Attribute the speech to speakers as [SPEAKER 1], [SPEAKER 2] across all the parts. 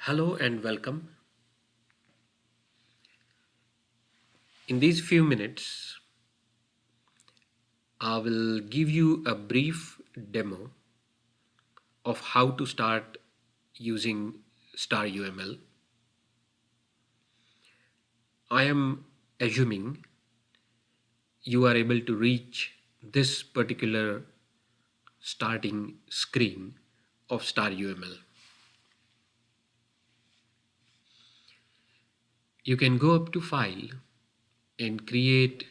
[SPEAKER 1] Hello and welcome. In these few minutes, I will give you a brief demo of how to start using star UML. I am assuming you are able to reach this particular starting screen of star UML. You can go up to File and create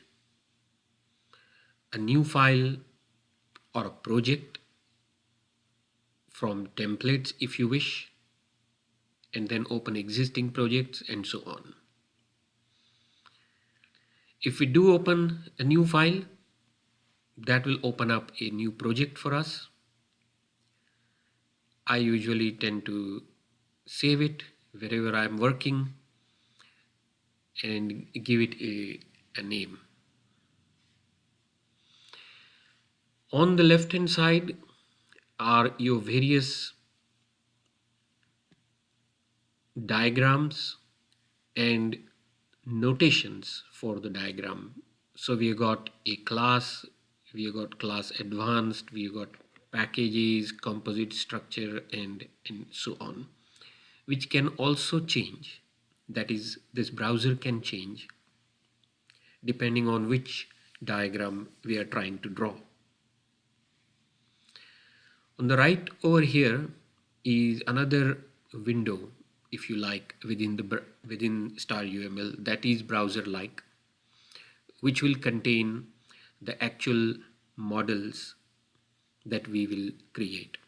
[SPEAKER 1] a new file or a project from templates if you wish, and then open existing projects and so on. If we do open a new file, that will open up a new project for us. I usually tend to save it wherever I'm working and give it a name. On the left hand side are your various diagrams and notations for the diagram. So we got a class, we got class advanced, we got packages, composite structure, and so on, which can also change. That is, this browser can change depending on which diagram we are trying to draw. On the right over here is another window, if you like, within star UML, that is browser like, which will contain the actual models that we will create.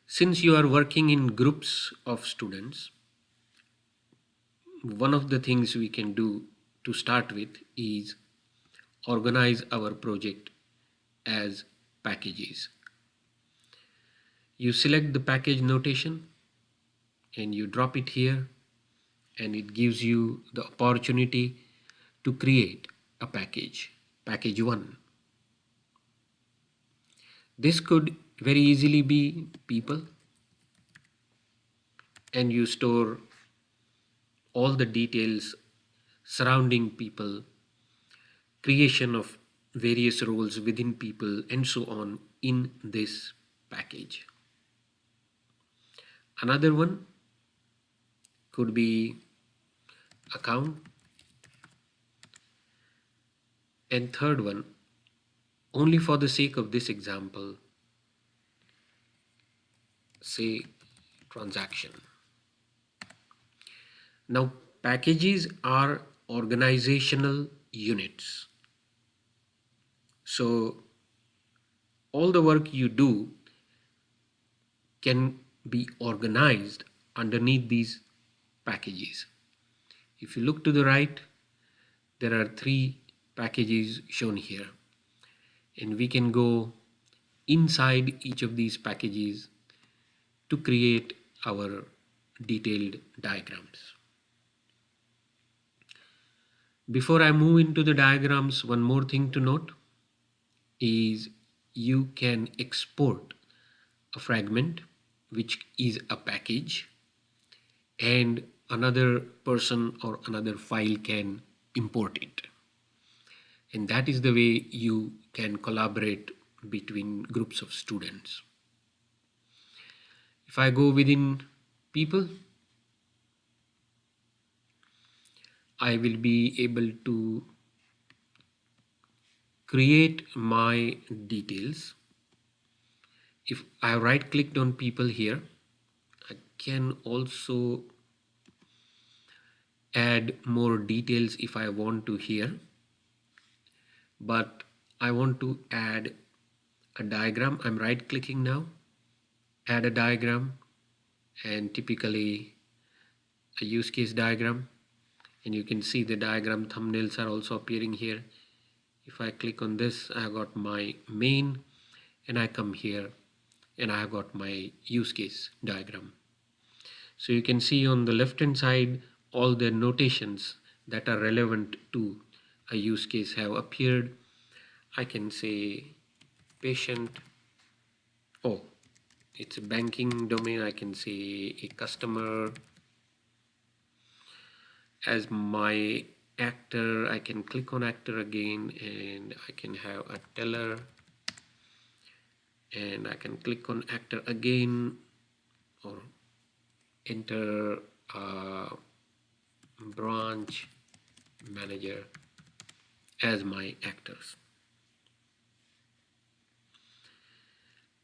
[SPEAKER 1] Since you are working in groups of students, one of the things we can do to start with is organize our project as packages. You select the package notation and you drop it here, and it gives you the opportunity to create a package, package 1. This could very easily be people, and you store all the details surrounding people, creation of various roles within people, and so on in this package. Another one could be account, and third one, only for the sake of this example, say transaction. Now, packages are organizational units. So all the work you do can be organized underneath these packages. If you look to the right, there are 3 packages shown here, and we can go inside each of these packages to create our detailed diagrams. Before I move into the diagrams, one more thing to note is you can export a fragment, which is a package, and another person or another file can import it. And that is the way you can collaborate between groups of students. If I go within people, I will be able to create my details. If I right clicked on people here, I can also add more details if I want to here, but I want to add a diagram. I'm right clicking now, add a diagram, and typically a use case diagram, and you can see the diagram thumbnails are also appearing here. If I click on this, I got my main, and I come here and I have got my use case diagram. So you can see on the left hand side all the notations that are relevant to a use case have appeared. I can say patient O, it's a banking domain, I can say a customer as my actor. I can click on actor again, and I can have a teller, and I can click on actor again, or enter branch manager as my actors.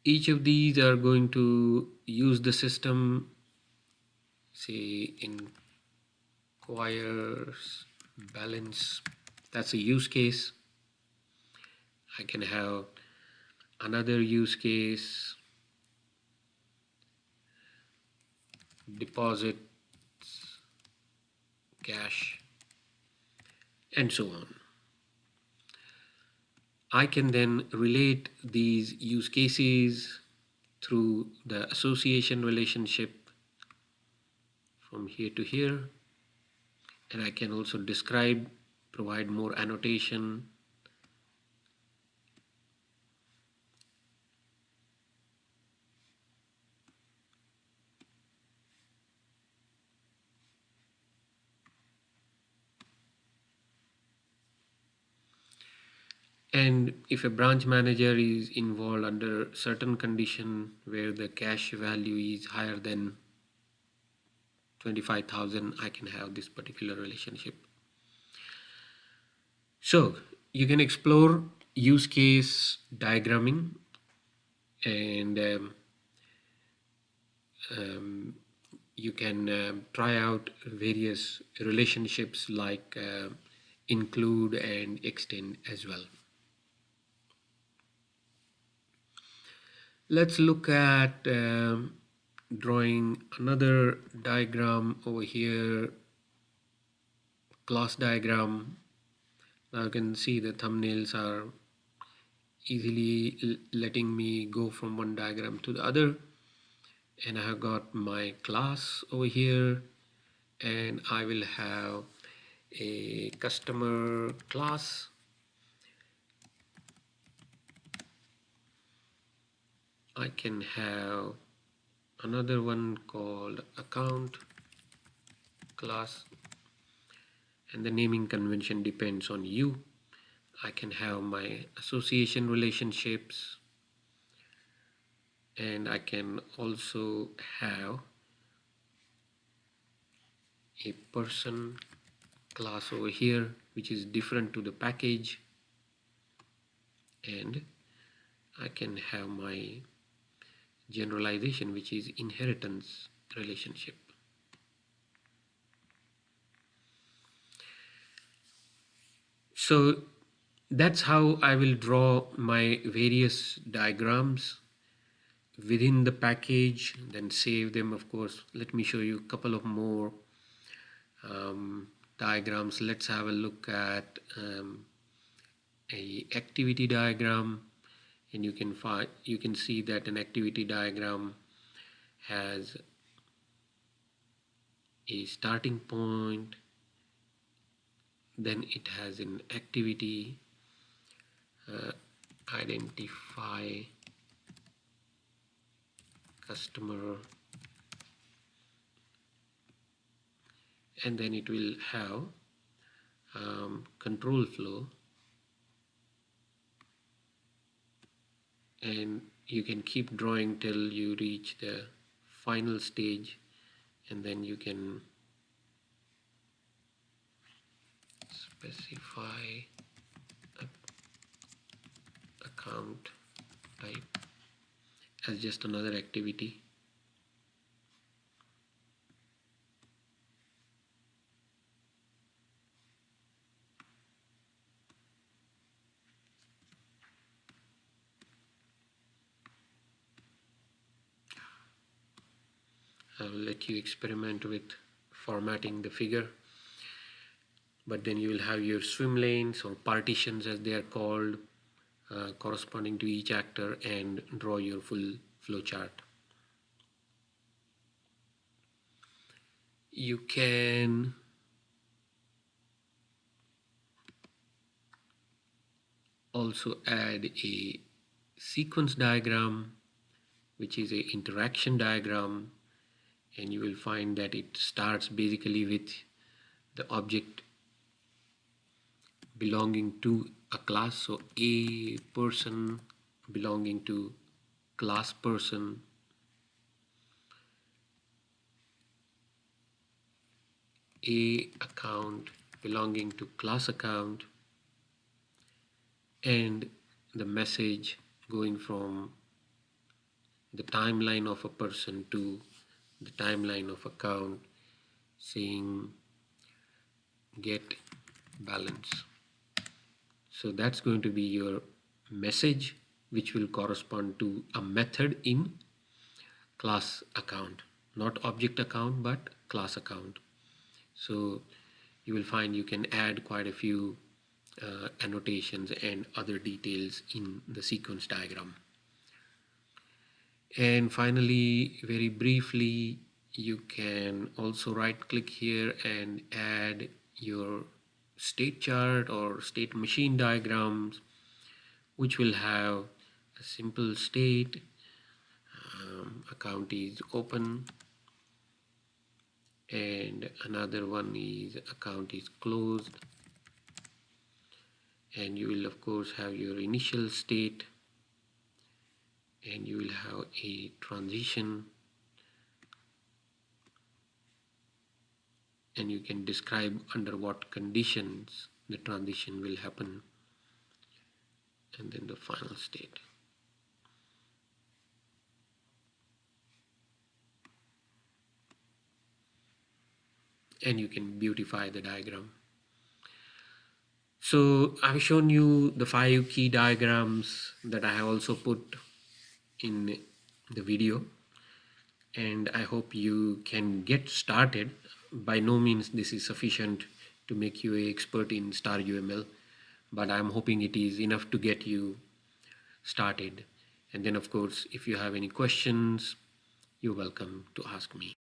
[SPEAKER 1] Each of these are going to use the system, say inquires balance. That's a use case. I can have another use case, deposit cash, and so on. I can then relate these use cases through the association relationship from here to here, and I can also describe, provide more annotation. And if a branch manager is involved under certain condition where the cash value is higher than 25,000, I can have this particular relationship. So you can explore use case diagramming, and you can try out various relationships like include and extend as well. Let's look at drawing another diagram over here, class diagram. Now you can see the thumbnails are easily letting me go from one diagram to the other, and I have got my class over here, and I will have a customer class. I can have another one called account class, and the naming convention depends on you. I can have my association relationships, and I can also have a person class over here, which is different to the package, and I can have my generalization, which is inheritance relationship. So that's how I will draw my various diagrams within the package, then save them. Of course, let me show you a couple of more diagrams. Let's have a look at a activity diagram, and you can see that an activity diagram has a starting point, then it has an activity, identify customer, and then it will have control flow, and you can keep drawing till you reach the final stage, and then you can specify account type as just another activity. I will let you experiment with formatting the figure, but then you will have your swim lanes or partitions as they are called, corresponding to each actor, and draw your full flow chart. You can also add a sequence diagram which is a interaction diagram, and you will find that it starts basically with the object belonging to a class. So a person belonging to class person, a account belonging to class account, and the message going from the timeline of a person to the timeline of account saying get balance. So that's going to be your message, which will correspond to a method in class account, not object account but class account. So you will find you can add quite a few annotations and other details in the sequence diagram. And finally, very briefly, you can also right click here and add your state chart or state machine diagrams, which will have a simple state, account is open, and another one is account is closed. And you will of course have your initial state, and you will have a transition, and you can describe under what conditions the transition will happen, and then the final state. And you can beautify the diagram. So I've shown you the 5 key diagrams that I have also put in the video, and I hope you can get started. By no means this is sufficient to make you an expert in star UML, but I'm hoping it is enough to get you started. And then of course, if you have any questions, you're welcome to ask me.